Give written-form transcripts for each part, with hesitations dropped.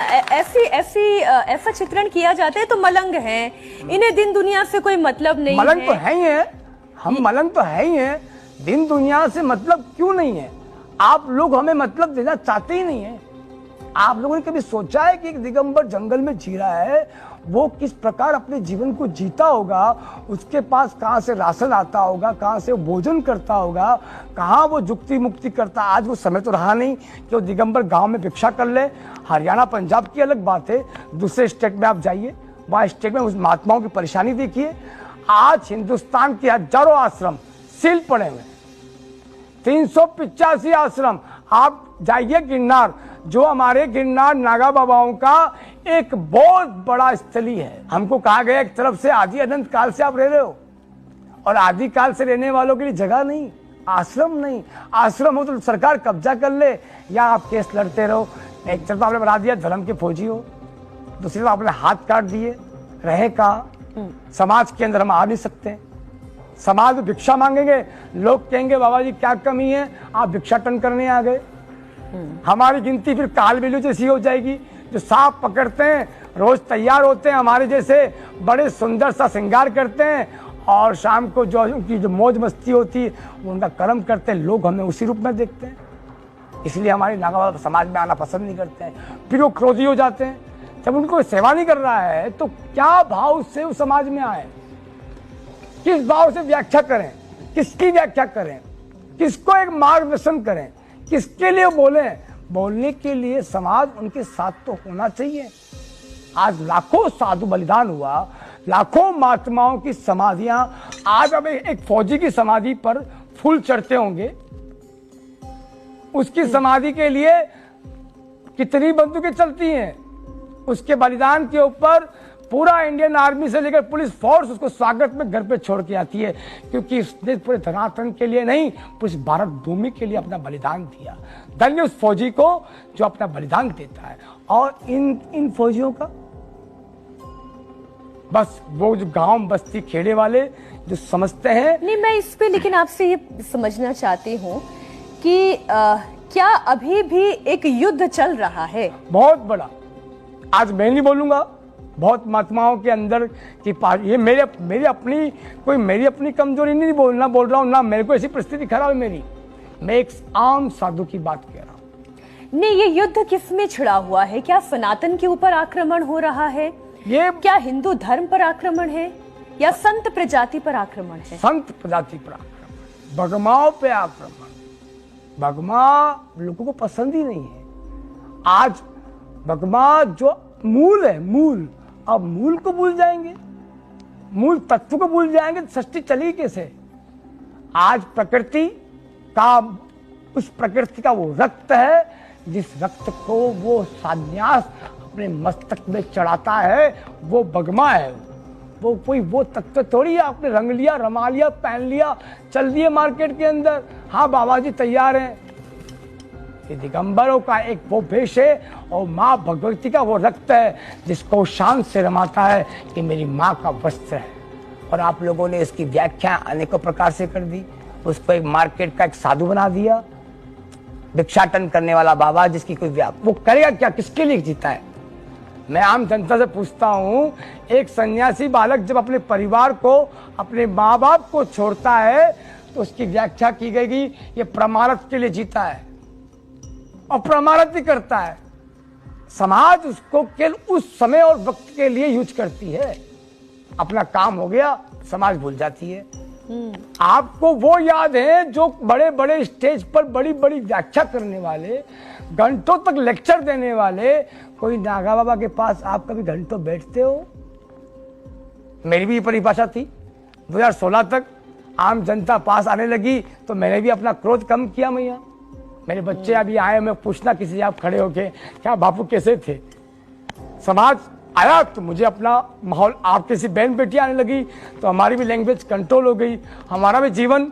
ऐसा चित्रण किया जाता है तो मलंग हैं, इन्हें दिन दुनिया से कोई मतलब नहीं मलंग है। तो है ही है, हम मलंग तो है ही है, दिन दुनिया से मतलब क्यों नहीं है? आप लोग हमें मतलब देना चाहते ही नहीं है। आप लोगों ने कभी सोचा है कि एक दिगंबर जंगल में जी रहा है, वो किस प्रकार अपने जीवन को जीता होगा, उसके पास कहाँ से राशन आता होगा, कहाँ से वो भोजन करता होगा, कहाँ वो जुक्ति मुक्ति करता। आज वो समय तो रहा नहीं कि वो दिगंबर गांव में भिक्षा कर ले। हरियाणा पंजाब की अलग बात है, दूसरे स्टेट में आप जाइए, वहाँ स्टेट में उस महात्माओं की परेशानी देखिए। आज हिंदुस्तान के हजारों आश्रम सील पड़े हुए, 385 आश्रम। आप जाइए गिरनार, जो हमारे गिरनार नागा बाबाओं का एक बहुत बड़ा स्थली है। हमको कहा गया एक तरफ से आदि अनंत काल से आप रह रहे हो, और आदि काल से रहने वालों के लिए जगह नहीं, आश्रम नहीं। आश्रम हो तो सरकार कब्जा कर ले या आप केस लड़ते रहो। एक तरफ आपने बना दिया धर्म के फौजी हो, दूसरी तरफ आपने हाथ काट दिए। रहे कहाँ? समाज के अंदर हम आ नहीं सकते। समाज में भिक्षा मांगेंगे, लोग कहेंगे बाबा जी क्या कमी है, आप भिक्षाटन करने आ गए। हमारी गिनती फिर काल बिल्लू जैसी हो जाएगी, जो सांप पकड़ते हैं, रोज तैयार होते हैं हमारे जैसे, बड़े सुंदर सा श्रृंगार करते हैं, और शाम को जो उनकी जो मौज मस्ती होती है वो उनका कर्म करते हैं। लोग हमें उसी रूप में देखते हैं, इसलिए हमारे नागा बाबा समाज में आना पसंद नहीं करते हैं। फिर वो क्रोधी हो जाते हैं। जब उनको सेवा नहीं कर रहा है तो क्या भाव से वो समाज में आए, किस भाव से व्याख्या करें, किसकी व्याख्या करें, किसको एक मार्गदर्शन करें, किसके लिए बोले? बोलने के लिए समाज उनके साथ तो होना चाहिए। आज लाखों साधु बलिदान हुआ, लाखों महात्माओं की समाधियां, आज अब एक फौजी की समाधि पर फूल चढ़ते होंगे, उसकी समाधि के लिए कितनी बंदूकें चलती हैं, उसके बलिदान के ऊपर पूरा इंडियन आर्मी से लेकर पुलिस फोर्स उसको स्वागत में घर पे छोड़ के आती है, क्योंकि उसने पूरे धरातल के लिए नहीं, पूरी भारत भूमि के लिए अपना बलिदान दिया। धन्य उस फौजी को जो अपना बलिदान देता है। और इन फौजियों का बस वो जो गांव बस्ती खेड़े वाले जो समझते हैं। नहीं, मैं इस पे लेकिन आपसे ये समझना चाहती हूँ कि क्या अभी भी एक युद्ध चल रहा है बहुत बड़ा? आज मैं नहीं बोलूंगा, बहुत महात्माओं के अंदर की ये मेरी अपनी कमजोरी नहीं बोल रहा हूँ ना, मेरे को ऐसी परिस्थिति खराब है मेरी। मैं एक आम साधु की बात कह रहा हूँ। नहीं, ये युद्ध किसमें छिड़ा हुआ है? क्या सनातन के ऊपर आक्रमण हो रहा है? ये क्या हिंदू धर्म पर आक्रमण है या संत प्रजाति पर आक्रमण है? संत प्रजाति पर आक्रमण, भगमाओं पे आक्रमण। भगमा लोगों को पसंद ही नहीं है। आज भगमा जो मूल है, मूल, अब मूल को भूल जाएंगे, मूल तत्व को भूल जाएंगे तो सृष्टि चली कैसे? आज प्रकृति का, उस प्रकृति का वो रक्त है, जिस रक्त को वो सन्यास अपने मस्तक में चढ़ाता है, वो भगमा है। वो कोई वो तत्व थोड़ी है आपने रंग लिया, रमा लिया, पहन लिया, चल दिए मार्केट के अंदर, हाँ बाबा जी तैयार हैं। ये दिगंबरों का एक वो भेष है, और माँ भगवती का वो रक्त है जिसको शान से रमाता है कि मेरी माँ का वस्त्र है। और आप लोगों ने इसकी व्याख्या अनेकों प्रकार से कर दी, उसको एक मार्केट का एक साधु बना दिया, भिक्षाटन करने वाला बाबा, जिसकी कोई वो करेगा क्या, किसके लिए जीता है? मैं आम जनता से पूछता हूँ, एक सन्यासी बालक जब अपने परिवार को, अपने माँ बाप को छोड़ता है तो उसकी व्याख्या की गई कि ये परमार्थ के लिए जीता है, और परमार्थ ही करता है। समाज उसको केवल उस समय और वक्त के लिए यूज करती है, अपना काम हो गया समाज भूल जाती है। आपको वो याद है जो बड़े बड़े स्टेज पर बड़ी बड़ी व्याख्या करने वाले, घंटों तक लेक्चर देने वाले, कोई नागा बाबा के पास आप कभी घंटों बैठते हो? मेरी भी परिभाषा थी। 2016 तक आम जनता पास आने लगी तो मैंने भी अपना क्रोध कम किया। मैया मेरे बच्चे अभी आए, मैं पूछना किसी आप खड़े होके, क्या बापू कैसे थे? समाज आया तो मुझे अपना माहौल, आप किसी बहन बेटी आने लगी तो हमारी भी लैंग्वेज कंट्रोल हो गई, हमारा भी जीवन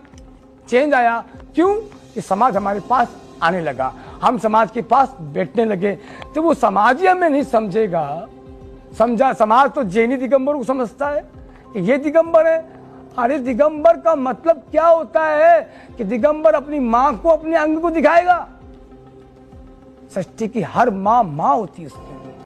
चेंज आया। क्यों? कि समाज हमारे पास आने लगा, हम समाज के पास बैठने लगे। तो वो समाज ही हमें नहीं समझेगा, समझा समाज तो जैनी दिगंबर को समझता है कि ये दिगंबर है। अरे दिगंबर का मतलब क्या होता है कि दिगंबर अपनी मां को, अपने अंग को दिखाएगा। सृष्टि की हर माँ माँ होती है उसके लिए।